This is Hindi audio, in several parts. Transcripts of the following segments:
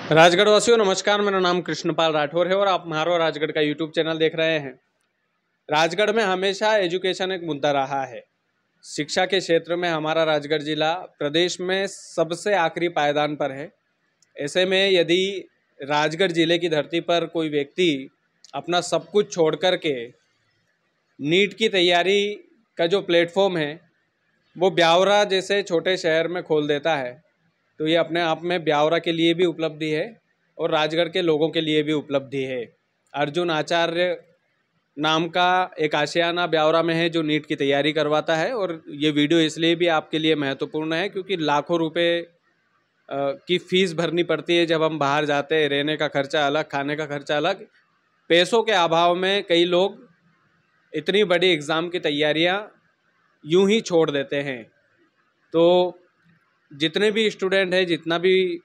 राजगढ़ वासियों नमस्कार। मेरा नाम कृष्णपाल राठौर है और आप म्हारो राजगढ़ का यूट्यूब चैनल देख रहे हैं। राजगढ़ में हमेशा एजुकेशन एक मुद्दा रहा है। शिक्षा के क्षेत्र में हमारा राजगढ़ जिला प्रदेश में सबसे आखिरी पायदान पर है। ऐसे में यदि राजगढ़ जिले की धरती पर कोई व्यक्ति अपना सब कुछ छोड़ कर के नीट की तैयारी का जो प्लेटफॉर्म है वो ब्यावरा जैसे छोटे शहर में खोल देता है, तो ये अपने आप में ब्यावरा के लिए भी उपलब्धि है और राजगढ़ के लोगों के लिए भी उपलब्धि है। अर्जुन आचार्य नाम का एक आशियाना ब्यावरा में है जो नीट की तैयारी करवाता है, और ये वीडियो इसलिए भी आपके लिए महत्वपूर्ण है क्योंकि लाखों रुपए की फीस भरनी पड़ती है जब हम बाहर जाते हैं। रहने का खर्चा अलग, खाने का खर्चा अलग। पैसों के अभाव में कई लोग इतनी बड़ी एग्ज़ाम की तैयारियां यूं ही छोड़ देते हैं। तो जितने भी स्टूडेंट हैं, जितना भी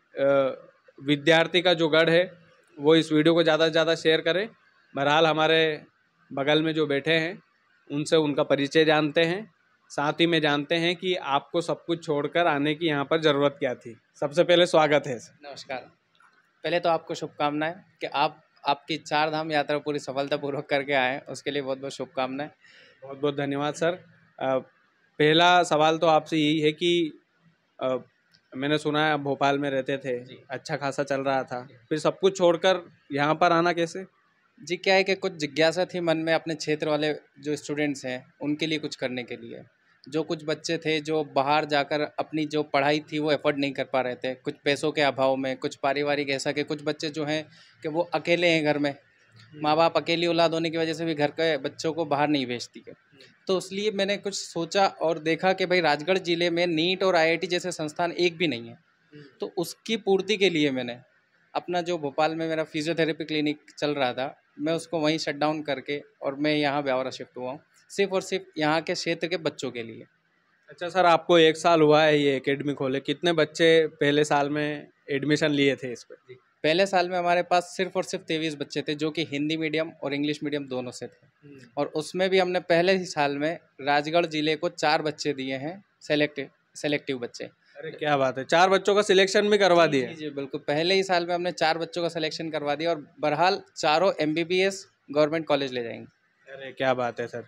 विद्यार्थी का जो गढ़ है, वो इस वीडियो को ज़्यादा से ज़्यादा शेयर करें। बहरहाल हमारे बगल में जो बैठे हैं उनसे उनका परिचय जानते हैं, साथ ही में जानते हैं कि आपको सब कुछ छोड़कर आने की यहाँ पर ज़रूरत क्या थी। सबसे पहले स्वागत है। नमस्कार। पहले तो आपको शुभकामनाएं कि आपकी 4 धाम यात्रा पूरी सफलतापूर्वक करके आए, उसके लिए बहुत बहुत शुभकामनाएं। बहुत बहुत धन्यवाद सर। पहला सवाल तो आपसे यही है कि मैंने सुना है आप भोपाल में रहते थे, अच्छा खासा चल रहा था, फिर सब कुछ छोड़कर यहाँ पर आना कैसे? जी, क्या है कि कुछ जिज्ञासा थी मन में अपने क्षेत्र वाले जो स्टूडेंट्स हैं उनके लिए कुछ करने के लिए। जो कुछ बच्चे थे जो बाहर जाकर अपनी जो पढ़ाई थी वो एफर्ट नहीं कर पा रहे थे, कुछ पैसों के अभाव में, कुछ पारिवारिक ऐसा कि कुछ बच्चे जो हैं कि वो अकेले हैं घर में, माँ बाप अकेली औलाद होने की वजह से भी घर के बच्चों को बाहर नहीं भेजती है। तो इसलिए मैंने कुछ सोचा और देखा कि भाई राजगढ़ ज़िले में नीट और आईआईटी जैसे संस्थान एक भी नहीं है। तो उसकी पूर्ति के लिए मैंने अपना जो भोपाल में मेरा फिजियोथेरेपी क्लिनिक चल रहा था, मैं उसको वहीं शट डाउन करके और मैं यहाँ ब्यावरा शिफ्ट हुआ हूँ, सिर्फ़ और सिर्फ यहाँ के क्षेत्र के बच्चों के लिए। अच्छा सर, आपको 1 साल हुआ है ये एकेडमी खोले, कितने बच्चे पहले साल में एडमिशन लिए थे इस पर? पहले साल में हमारे पास सिर्फ और सिर्फ 23 बच्चे थे जो कि हिंदी मीडियम और इंग्लिश मीडियम दोनों से थे, और उसमें भी हमने पहले ही साल में राजगढ़ ज़िले को 4 बच्चे दिए हैं, सेलेक्टिव बच्चे। अरे क्या बात है, 4 बच्चों का सिलेक्शन भी करवा दिए? जी बिल्कुल, पहले ही साल में हमने 4 बच्चों का सिलेक्शन करवा दिया और बहरहाल चारों एमबीबीएस गवर्नमेंट कॉलेज ले जाएंगे। अरे क्या बात है सर।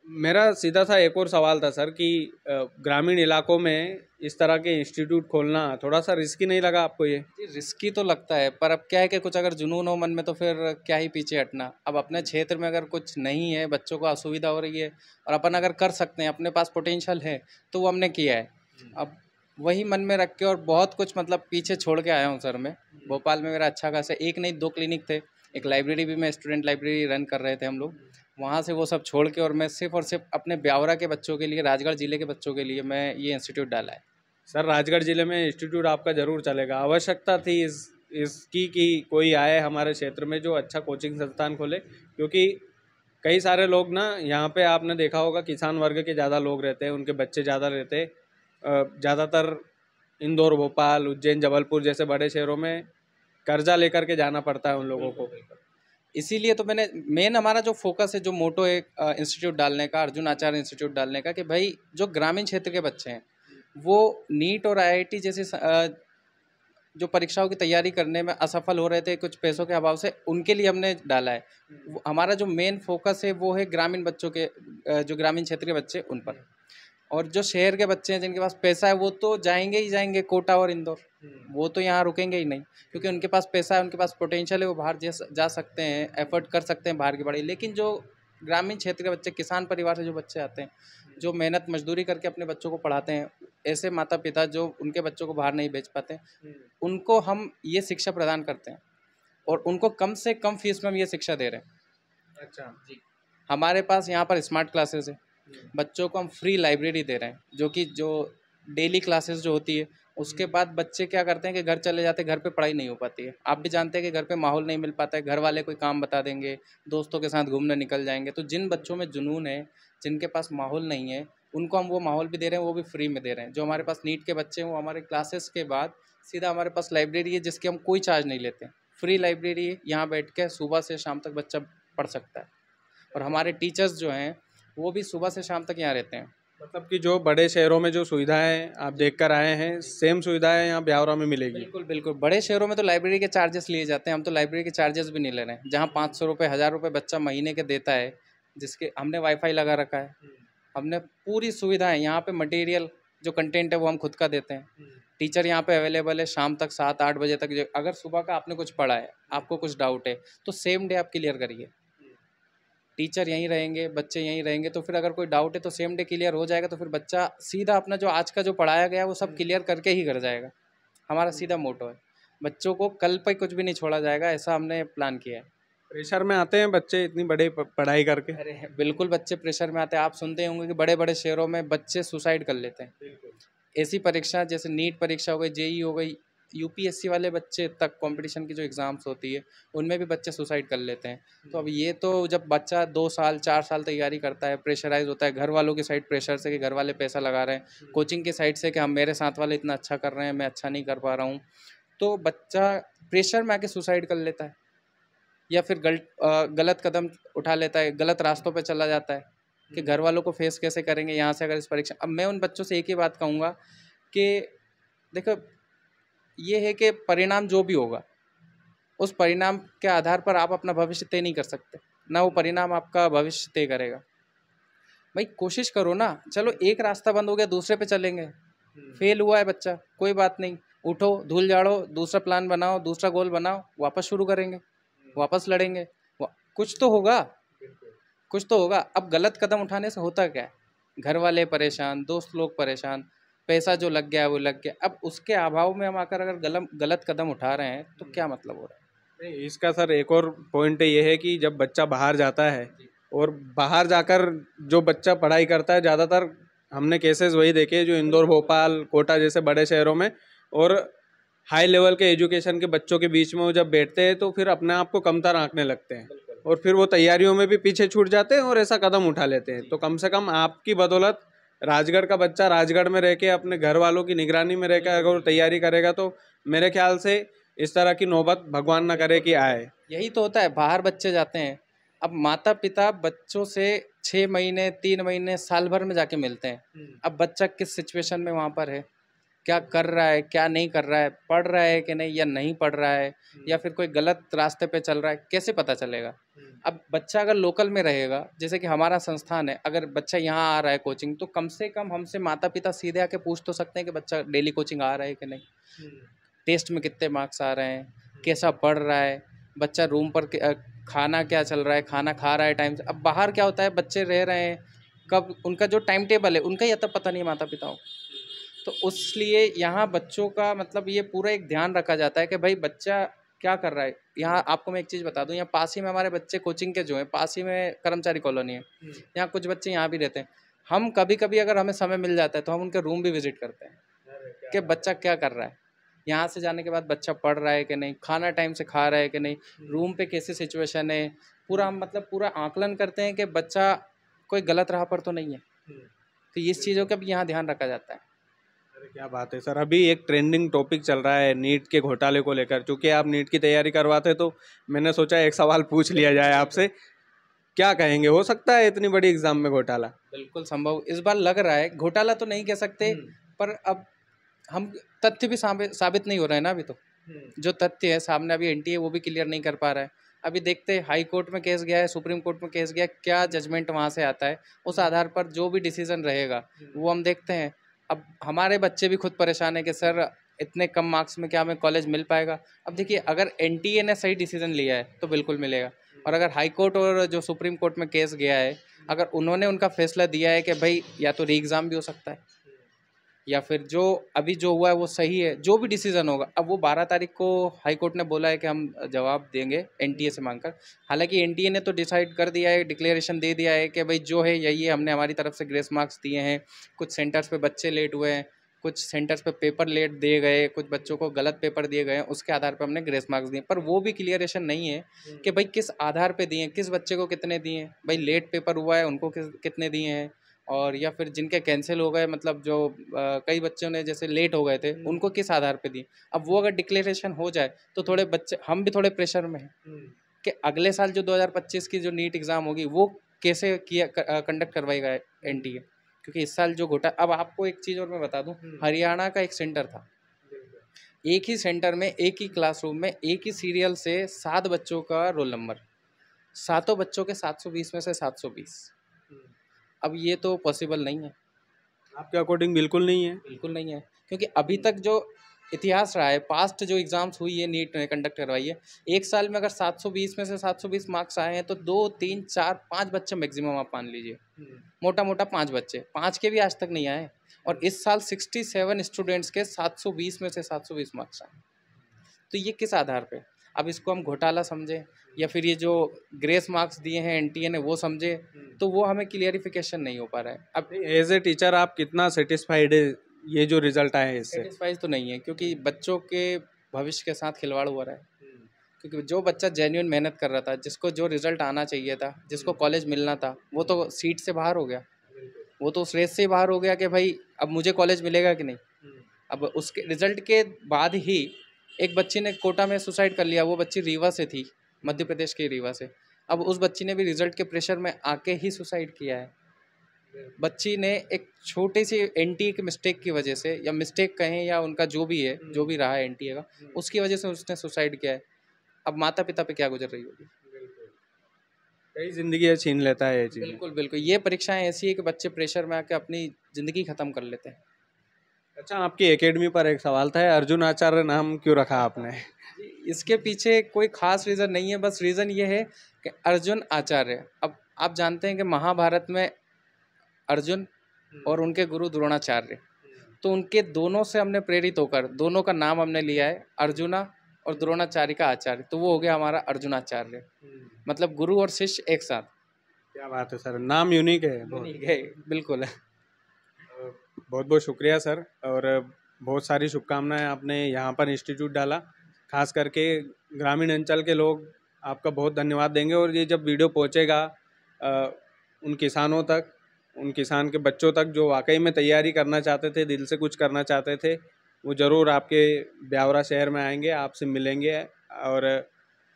मेरा सीधा सा एक और सवाल था सर कि ग्रामीण इलाकों में इस तरह के इंस्टीट्यूट खोलना थोड़ा सा रिस्की नहीं लगा आपको ये? जी रिस्की तो लगता है, पर अब क्या है कि कुछ अगर जुनून हो मन में तो फिर क्या ही पीछे हटना। अब अपने क्षेत्र में अगर कुछ नहीं है, बच्चों को असुविधा हो रही है और अपन अगर कर सकते हैं, अपने पास पोटेंशियल है, तो वो हमने किया है। अब वही मन में रख के और बहुत कुछ मतलब पीछे छोड़ के आया हूँ सर मैं। भोपाल में मेरा अच्छा खासा 1 नहीं 2 क्लिनिक थे, एक लाइब्रेरी भी, मैं स्टूडेंट लाइब्रेरी रन कर रहे थे हम लोग। वहाँ से वो सब छोड़ के और मैं सिर्फ़ और सिर्फ अपने ब्यावरा के बच्चों के लिए, राजगढ़ ज़िले के बच्चों के लिए मैं ये इंस्टीट्यूट डाला है। सर राजगढ़ ज़िले में इंस्टीट्यूट आपका ज़रूर चलेगा। आवश्यकता थी इसकी कि कोई आए हमारे क्षेत्र में जो अच्छा कोचिंग संस्थान खोले, क्योंकि कई सारे लोग ना यहाँ पे आपने देखा होगा किसान वर्ग के ज़्यादा लोग रहते हैं, उनके बच्चे ज़्यादा रहते हैं। ज़्यादातर इंदौर, भोपाल, उज्जैन, जबलपुर जैसे बड़े शहरों में कर्जा लेकर के जाना पड़ता है उन लोगों को। इसीलिए तो मैंने मेन हमारा जो फोकस है, जो मोटो है इंस्टीट्यूट डालने का, अर्जुन आचार्य इंस्टीट्यूट डालने का, कि भाई जो ग्रामीण क्षेत्र के बच्चे हैं वो नीट और आईआईटी जैसे जो परीक्षाओं की तैयारी करने में असफल हो रहे थे कुछ पैसों के अभाव से, उनके लिए हमने डाला है। हमारा जो मेन फोकस है वो है ग्रामीण बच्चों के, जो ग्रामीण क्षेत्र के बच्चे उन पर। और जो शहर के बच्चे हैं जिनके पास पैसा है वो तो जाएंगे ही जाएंगे कोटा और इंदौर, वो तो यहाँ रुकेंगे ही नहीं, क्योंकि उनके पास पैसा है, उनके पास पोटेंशियल है, वो बाहर जा सकते हैं, एफर्ट कर सकते हैं बाहर की पढ़ाई। लेकिन जो ग्रामीण क्षेत्र के बच्चे, किसान परिवार से जो बच्चे आते हैं, जो मेहनत मजदूरी करके अपने बच्चों को पढ़ाते हैं, ऐसे माता पिता जो उनके बच्चों को बाहर नहीं भेज पाते, उनको हम ये शिक्षा प्रदान करते हैं और उनको कम से कम फीस में हम ये शिक्षा दे रहे हैं। अच्छा जी, हमारे पास यहाँ पर स्मार्ट क्लासेस है, बच्चों को हम फ्री लाइब्रेरी दे रहे हैं, जो डेली क्लासेस जो होती है, उसके बाद बच्चे क्या करते हैं कि घर चले जाते हैं, घर पे पढ़ाई नहीं हो पाती है। आप भी जानते हैं कि घर पे माहौल नहीं मिल पाता है, घर वाले कोई काम बता देंगे, दोस्तों के साथ घूमने निकल जाएंगे। तो जिन बच्चों में जुनून है, जिनके पास माहौल नहीं है, उनको हम वो माहौल भी दे रहे हैं, वो भी फ्री में दे रहे हैं। जो हमारे पास नीट के बच्चे हैं वो हमारे क्लासेस के बाद सीधा हमारे पास लाइब्रेरी है जिसकी हम कोई चार्ज नहीं लेते, फ्री लाइब्रेरी है। यहाँ बैठ के सुबह से शाम तक बच्चा पढ़ सकता है, और हमारे टीचर्स जो हैं वो भी सुबह से शाम तक यहाँ रहते हैं। मतलब कि जो बड़े शहरों में जो सुविधाएं आप देख कर आए हैं, सेम सुविधाएं यहाँ ब्यावरा में मिलेगी? बिल्कुल बिल्कुल, बड़े शहरों में तो लाइब्रेरी के चार्जेस लिए जाते हैं, हम तो लाइब्रेरी के चार्जेस भी नहीं ले रहे हैं। जहाँ 500 रुपये 1000 रुपये बच्चा महीने के देता है, जिसके हमने वाईफाई लगा रखा है, हमने पूरी सुविधाएं, यहाँ पे मटेरियल जो कंटेंट है वो हम खुद का देते हैं। टीचर यहाँ पे अवेलेबल है शाम तक 7-8 बजे तक। अगर सुबह का आपने कुछ पढ़ा है, आपको कुछ डाउट है, तो सेम डे आप क्लियर करिए। टीचर यहीं रहेंगे, बच्चे यहीं रहेंगे, तो फिर अगर कोई डाउट है तो सेम डे क्लियर हो जाएगा। तो फिर बच्चा सीधा अपना जो आज का जो पढ़ाया गया है वो सब क्लियर करके ही घर जाएगा। हमारा सीधा मोटो है, बच्चों को कल पे कुछ भी नहीं छोड़ा जाएगा, ऐसा हमने प्लान किया है। प्रेशर में आते हैं बच्चे इतनी बड़ी पढ़ाई करके? अरे बिल्कुल, बच्चे प्रेशर में आते हैं। आप सुनते होंगे कि बड़े बड़े शहरों में बच्चे सुसाइड कर लेते हैं। ऐसी परीक्षा जैसे नीट परीक्षा हो गई, जेई हो गई, यूपीएससी वाले बच्चे तक कंपटीशन की जो एग्ज़ाम्स होती है उनमें भी बच्चे सुसाइड कर लेते हैं। तो अब ये तो जब बच्चा 2 साल 4 साल तैयारी करता है, प्रेशराइज होता है, घर वालों की साइड प्रेशर से कि घर वाले पैसा लगा रहे हैं, कोचिंग की साइड से कि हम मेरे साथ वाले इतना अच्छा कर रहे हैं, मैं अच्छा नहीं कर पा रहा हूँ, तो बच्चा प्रेशर में आके सुसाइड कर लेता है या फिर गलत कदम उठा लेता है, गलत रास्तों पे चला जाता है कि घर वालों को फेस कैसे करेंगे यहाँ से अगर इस परीक्षा। अब मैं उन बच्चों से एक ही बात कहूँगा कि देखो, ये है कि परिणाम जो भी होगा उस परिणाम के आधार पर आप अपना भविष्य तय नहीं कर सकते, ना वो परिणाम आपका भविष्य तय करेगा। भाई कोशिश करो ना, चलो एक रास्ता बंद हो गया दूसरे पे चलेंगे, फेल हुआ है बच्चा कोई बात नहीं, उठो धूल झाड़ो, दूसरा प्लान बनाओ, दूसरा गोल बनाओ, वापस शुरू करेंगे, वापस लड़ेंगे, कुछ तो होगा, कुछ तो होगा। अब गलत कदम उठाने से होता क्या है, घर वाले परेशान, दोस्त लोग परेशान, पैसा जो लग गया वो लग गया। अब उसके अभाव में हम आकर अगर गलत कदम उठा रहे हैं तो क्या मतलब हो रहा है? नहीं, इसका सर एक और पॉइंट ये है कि जब बच्चा बाहर जाता है और बाहर जाकर जो बच्चा पढ़ाई करता है, ज़्यादातर हमने केसेस वही देखे जो इंदौर, भोपाल, कोटा जैसे बड़े शहरों में और हाई लेवल के एजुकेशन के बच्चों के बीच में वो जब बैठते हैं तो फिर अपने आप को कमतर आंकने लगते हैं और फिर वो तैयारियों में भी पीछे छूट जाते हैं और ऐसा कदम उठा लेते हैं। तो कम से कम आपकी बदौलत राजगढ़ का बच्चा राजगढ़ में रह के अपने घर वालों की निगरानी में रहकर अगर वो तैयारी करेगा तो मेरे ख्याल से इस तरह की नौबत भगवान ना करे कि आए। यही तो होता है, बाहर बच्चे जाते हैं, अब माता पिता बच्चों से 6 महीने 3 महीने साल भर में जाके मिलते हैं। अब बच्चा किस सिचुएशन में वहाँ पर है, क्या कर रहा है क्या नहीं कर रहा है, पढ़ रहा है कि नहीं या नहीं पढ़ रहा है, या फिर कोई गलत रास्ते पे चल रहा है, कैसे पता चलेगा? अब बच्चा अगर लोकल में रहेगा, जैसे कि हमारा संस्थान है, अगर बच्चा यहाँ आ रहा है कोचिंग, तो कम से कम हमसे माता पिता सीधे आके पूछ तो सकते हैं कि बच्चा डेली कोचिंग आ रहा है कि नहीं, टेस्ट में कितने मार्क्स आ रहे हैं, कैसा पढ़ रहा है, बच्चा रूम पर खाना क्या चल रहा है, खाना खा रहा है टाइम से। अब बाहर क्या होता है, बच्चे रह रहे हैं, कब उनका जो टाइम टेबल है उनका ही तब पता नहीं माता पिताओं, तो उसलिए यहाँ बच्चों का मतलब ये पूरा एक ध्यान रखा जाता है कि भाई बच्चा क्या कर रहा है। यहाँ आपको मैं एक चीज़ बता दूँ, यहाँ पास ही में हमारे बच्चे कोचिंग के जो हैं, पास ही में कर्मचारी कॉलोनी है, यहाँ कुछ बच्चे यहाँ भी रहते हैं। हम कभी कभी अगर हमें समय मिल जाता है तो हम उनके रूम भी विजिट करते हैं कि बच्चा क्या कर रहा है, यहाँ से जाने के बाद बच्चा पढ़ रहा है कि नहीं, खाना टाइम से खा रहा है कि नहीं, रूम पे कैसी सिचुएशन है, पूरा हम मतलब पूरा आकलन करते हैं कि बच्चा कोई गलत राह पर तो नहीं है। तो इस चीज़ों का भी यहाँ ध्यान रखा जाता है। अरे क्या बात है सर। अभी एक ट्रेंडिंग टॉपिक चल रहा है नीट के घोटाले को लेकर, चूंकि आप नीट की तैयारी करवाते तो मैंने सोचा एक सवाल पूछ लिया जाए आपसे, क्या कहेंगे, हो सकता है इतनी बड़ी एग्जाम में घोटाला? बिल्कुल संभव इस बार लग रहा है, घोटाला तो नहीं कह सकते, पर अब हम तथ्य भी साबित नहीं हो रहे हैं ना अभी तो। जो तथ्य है सामने, अभी एनटीए वो भी क्लियर नहीं कर पा रहा है। अभी देखते हैं, हाई कोर्ट में केस गया है, सुप्रीम कोर्ट में केस गया है, क्या जजमेंट वहाँ से आता है, उस आधार पर जो भी डिसीजन रहेगा वो हम देखते हैं। अब हमारे बच्चे भी खुद परेशान है कि सर इतने कम मार्क्स में क्या हमें कॉलेज मिल पाएगा। अब देखिए, अगर एनटीए ने सही डिसीजन लिया है तो बिल्कुल मिलेगा, और अगर हाई कोर्ट और जो सुप्रीम कोर्ट में केस गया है, अगर उन्होंने उनका फैसला दिया है कि भाई या तो री एग्ज़ाम भी हो सकता है, या फिर जो अभी जो हुआ है वो सही है, जो भी डिसीजन होगा। अब वो 12 तारीख को हाई कोर्ट ने बोला है कि हम जवाब देंगे एनटीए से मांगकर। हालांकि एनटीए ने तो डिसाइड कर दिया है, डिक्लेरेशन दे दिया है कि भाई जो है यही है, हमने हमारी तरफ से ग्रेस मार्क्स दिए हैं। कुछ सेंटर्स पे बच्चे लेट हुए हैं, कुछ सेंटर्स पे पेपर लेट दिए गए, कुछ बच्चों को गलत पेपर दिए गए, उसके आधार पर हमने ग्रेस मार्क्स दिए। पर वो भी क्लियरेशन नहीं है कि भाई किस आधार पर दिए, किस बच्चे को कितने दिए, भाई लेट पेपर हुआ है उनको कितने दिए हैं, और या फिर जिनके कैंसिल हो गए, मतलब जो कई बच्चों ने जैसे लेट हो गए थे उनको किस आधार पे दिए। अब वो अगर डिक्लेरेशन हो जाए तो थोड़े बच्चे, हम भी थोड़े प्रेशर में हैं कि अगले साल जो 2025 की जो नीट एग्ज़ाम होगी वो कैसे किया कंडक्ट करवाएगा एनटीए। क्योंकि इस साल जो अब आपको एक चीज़ और मैं बता दूं, हरियाणा का एक सेंटर था, एक ही सेंटर में एक ही क्लासरूम में एक ही सीरियल से 7 बच्चों का रोल नंबर, सातों बच्चों के 720 में से 720। अब ये तो पॉसिबल नहीं है, आपके अकॉर्डिंग बिल्कुल नहीं है? बिल्कुल नहीं है, क्योंकि अभी तक जो इतिहास रहा है, पास्ट जो एग्जाम्स हुई है, नीट ने कंडक्ट करवाई है, एक साल में अगर 720 में से 720 मार्क्स आए हैं तो 2 3 4 5 बच्चे मैक्सिमम आप मान लीजिए, मोटा मोटा 5 बच्चे, 5 के भी आज तक नहीं आए। और इस साल 67 स्टूडेंट्स के 720 में से 720 मार्क्स आए, तो ये किस आधार पे? अब इसको हम घोटाला समझे या फिर ये जो ग्रेस मार्क्स दिए हैं एनटीए ने वो समझे, तो वो हमें क्लियरिफिकेशन नहीं हो पा रहा है। अब एज ए टीचर आप कितना सेटिस्फाइड है ये जो रिजल्ट आए हैं इससे? सेटिस्फाइड तो नहीं है, क्योंकि बच्चों के भविष्य के साथ खिलवाड़ हो रहा है। क्योंकि जो बच्चा जेन्युइन मेहनत कर रहा था, जिसको जो रिजल्ट आना चाहिए था, जिसको कॉलेज मिलना था, वो तो सीट से बाहर हो गया, वो तो उस रेस से बाहर हो गया कि भाई अब मुझे कॉलेज मिलेगा कि नहीं। अब उसके रिजल्ट के बाद ही एक बच्ची ने कोटा में सुसाइड कर लिया, वो बच्ची रीवा से थी, मध्य प्रदेश के रीवा से। अब उस बच्ची ने भी रिजल्ट के प्रेशर में आके ही सुसाइड किया है। बच्ची ने एक छोटी सी एनटीए की मिस्टेक की वजह से, या मिस्टेक कहें या उनका जो भी है, जो भी रहा है एनटीए का, उसकी वजह से उसने सुसाइड किया है। अब माता पिता पे क्या गुजर रही होगी? कई जिंदगी छीन लेता है ये चीज़। बिल्कुल बिल्कुल, ये परीक्षाएं ऐसी है कि बच्चे प्रेशर में आके अपनी ज़िंदगी ख़त्म कर लेते हैं। अच्छा, आपकी एकेडमी पर एक सवाल था, अर्जुन आचार्य नाम क्यों रखा आपने? इसके पीछे कोई खास रीज़न नहीं है, बस रीज़न ये है कि अर्जुन आचार्य। अब आप जानते हैं कि महाभारत में अर्जुन और उनके गुरु द्रोणाचार्य, तो उनके दोनों से हमने प्रेरित होकर दोनों का नाम हमने लिया है, अर्जुना और द्रोणाचार्य का आचार्य, तो वो हो गया हमारा अर्जुनाचार्य, मतलब गुरु और शिष्य एक साथ। क्या बात है सर, नाम यूनिक है। यूनिक है, बिल्कुल। बहुत बहुत शुक्रिया सर, और बहुत सारी शुभकामनाएं। आपने यहाँ पर इंस्टीट्यूट डाला, खास करके ग्रामीण अंचल के लोग आपका बहुत धन्यवाद देंगे। और ये जब वीडियो पहुँचेगा उन किसानों तक, उन किसान के बच्चों तक जो वाकई में तैयारी करना चाहते थे, दिल से कुछ करना चाहते थे, वो ज़रूर आपके ब्यावरा शहर में आएंगे, आपसे मिलेंगे। और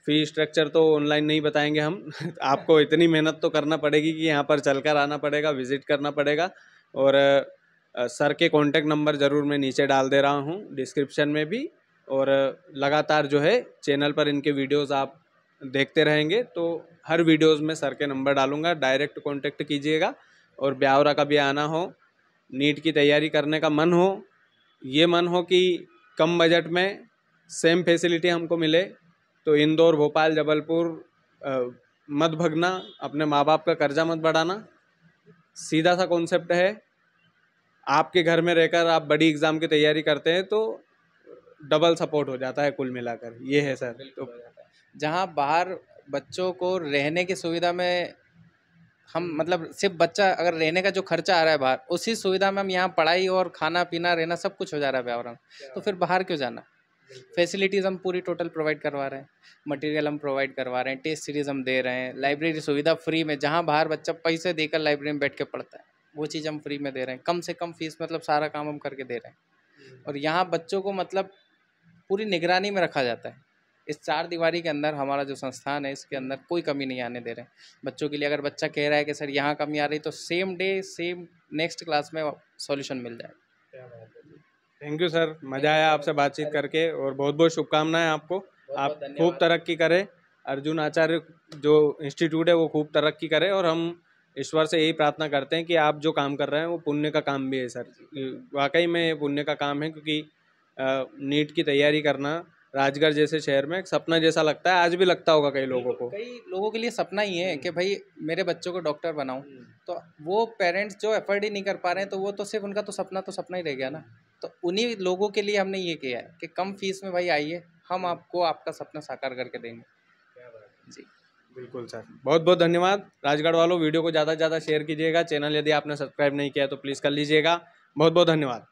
फी स्ट्रक्चर तो ऑनलाइन नहीं बताएंगे हम आपको इतनी मेहनत तो करना पड़ेगी कि यहाँ पर चलकर आना पड़ेगा, विज़िट करना पड़ेगा। और सर के कॉन्टैक्ट नंबर ज़रूर मैं नीचे डाल दे रहा हूँ डिस्क्रिप्शन में भी, और लगातार जो है चैनल पर इनके वीडियोस आप देखते रहेंगे, तो हर वीडियोस में सर के नंबर डालूंगा, डायरेक्ट कॉन्टैक्ट कीजिएगा। और ब्यावरा का भी आना हो, नीट की तैयारी करने का मन हो, ये मन हो कि कम बजट में सेम फैसिलिटी हमको मिले, तो इंदौर, भोपाल, जबलपुर मत भगना, अपने माँ बाप का कर्जा मत बढ़ाना। सीधा सा कॉन्सेप्ट है, आपके घर में रहकर आप बड़ी एग्ज़ाम की तैयारी करते हैं तो डबल सपोर्ट हो जाता है कुल मिलाकर, ये है सर। तो जहाँ बाहर बच्चों को रहने की सुविधा में हम, मतलब सिर्फ बच्चा अगर रहने का जो खर्चा आ रहा है बाहर, उसी सुविधा में हम यहाँ पढ़ाई और खाना पीना रहना सब कुछ हो जा रहा है ब्यावरा में, तो फिर बाहर क्यों जाना? फैसिलिटीज़ हम पूरी टोटल प्रोवाइड करवा रहे हैं, मटेरियल हम प्रोवाइड करवा रहे हैं, टेस्ट सीरीज़ हम दे रहे हैं, लाइब्रेरी सुविधा फ्री में, जहाँ बाहर बच्चा पैसे देकर लाइब्रेरी में बैठ के पढ़ता है वो चीज़ हम फ्री में दे रहे हैं, कम से कम फीस, मतलब सारा काम हम करके दे रहे हैं। और यहाँ बच्चों को मतलब पूरी निगरानी में रखा जाता है। इस 4 दीवारी के अंदर हमारा जो संस्थान है, इसके अंदर कोई कमी नहीं आने दे रहे हैं बच्चों के लिए। अगर बच्चा कह रहा है कि सर यहाँ कमी आ रही, तो same day same next class में सॉल्यूशन मिल जाए। थैंक यू सर, मज़ा आया आपसे बातचीत करके, और बहुत बहुत शुभकामनाएं आपको। आप खूब तरक्की करें, अर्जुन आचार्य जो इंस्टीट्यूट है वो खूब तरक्की करे, और हम ईश्वर से यही प्रार्थना करते हैं कि आप जो काम कर रहे हैं वो पुण्य का काम भी है सर, वाकई में पुण्य का काम है। क्योंकि नीट की तैयारी करना राजगढ़ जैसे शहर में एक सपना जैसा लगता है, आज भी लगता होगा कई लोगों को, कई लोगों के लिए सपना ही है कि भाई मेरे बच्चों को डॉक्टर बनाऊं, तो वो पेरेंट्स जो एफर्ट ही नहीं कर पा रहे हैं, तो वो तो सिर्फ उनका तो सपना ही रह गया ना। तो उन्हीं लोगों के लिए हमने ये किया है कि कम फीस में भाई आइए, हम आपको आपका सपना साकार करके देंगे। जी बिल्कुल सर, बहुत बहुत धन्यवाद। राजगढ़ वालों, वीडियो को ज़्यादा से ज़्यादा शेयर कीजिएगा, चैनल यदि आपने सब्सक्राइब नहीं किया तो प्लीज़ कर लीजिएगा। बहुत बहुत धन्यवाद।